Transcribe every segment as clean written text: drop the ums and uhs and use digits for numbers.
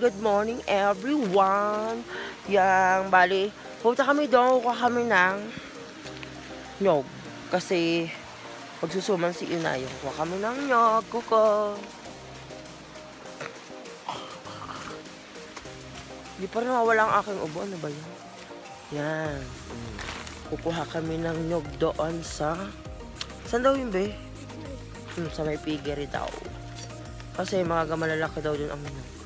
good morning everyone. Yang bali, punta kami doon, kuha kami ng nyog. Kasi magsusuman si inay. Kuha kami ng nyog, kuko. Hindi pa rin mawala ang aking ubo. Ano ba yan? Yan. Kukuha kami ng nyog doon sa... Saan daw yun, be? Sa may piggery daw. Kasi mga malalaki daw din ang nyog.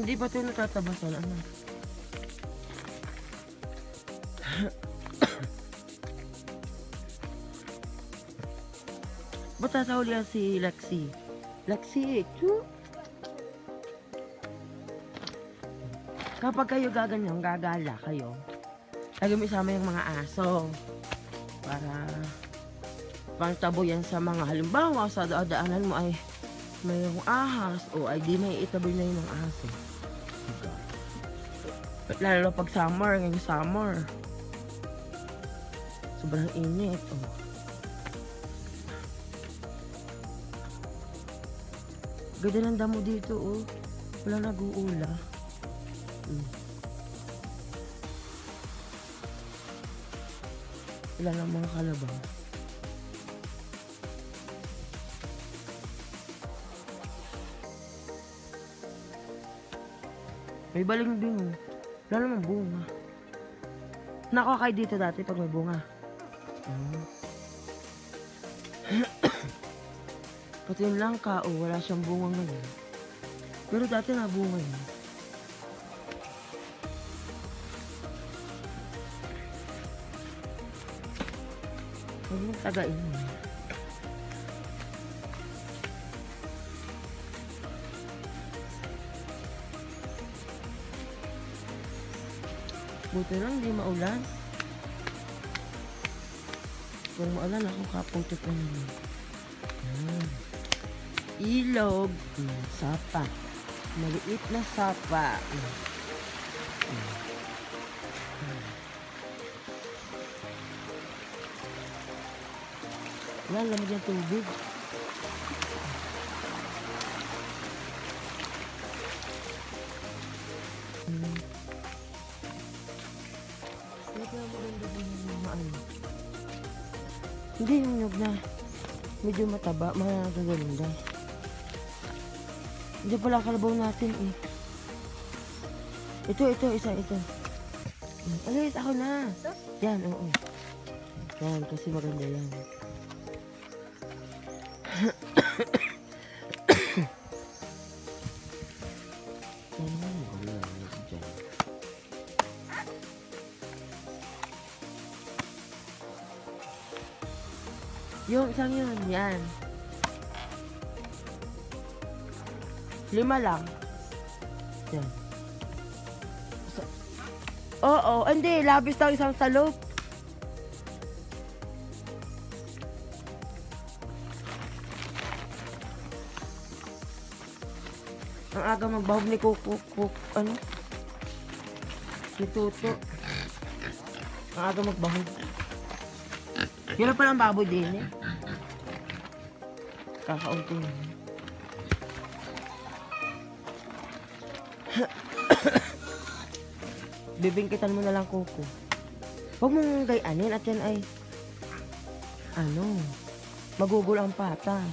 Hindi ba ito natatabasan? Ano? Ba't tatawal yan si Lexi? Lexi, cute! Kapag kayo gaganyan, gagala kayo, lagi mo isama yung mga aso para pangtabo yan sa mga halimbawa sa daanan mo ay mayroong ahas o ay di may itaboy na yun ng aso. Lalo pag summer, ngayong summer sobrang init. Ganda ng damo dito, wala nag-uula. Wala lang mga kalabaw. May balimbing. Wala namang bunga. Nakakay dito dati pag may bunga. Pati yung langka, wala siyang bunga ngayon. Pero dati nabunga yun. Huwag mong tagain yun. Buti lang, hindi maulan. Kung maulan ako, kaputot na yun. Ilog. Sapa. Maliit na sapa. Wala, lamig yung tubig. Hindi yung nyug na medyo mataba, magagalinda. Hindi pala kalabaw natin Ito, isa ito. Alis, ako na. Yan, oo. Yan, kasi maganda yan. Yung isang yun, yan. 5 lang. Yan. Oo, hindi. Labis daw isang salop. Ang aga magbahog ni ano? Si Tuto. Ang aga magbahog. Yun pa lang baboy din Kakaunti na. Bibingkitan mo na lang kuko. Huwag mong gayanin at yan ay magugul ang patas.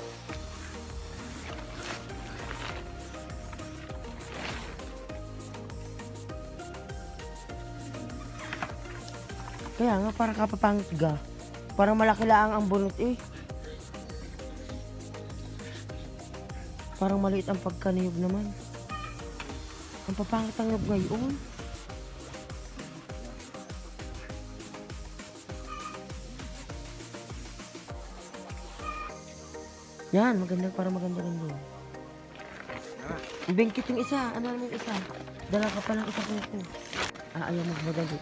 Kaya nga para kapapangga. Parang malaki lang ang bunot Parang maliit ang pagkaniyog naman. Ang papangit ang nyog ngayon. Yan, para maganda rin doon. Bingkit yung isa. Ano naman yung isa? Dala ka pa lang isa kuko. Ayaw magmadali.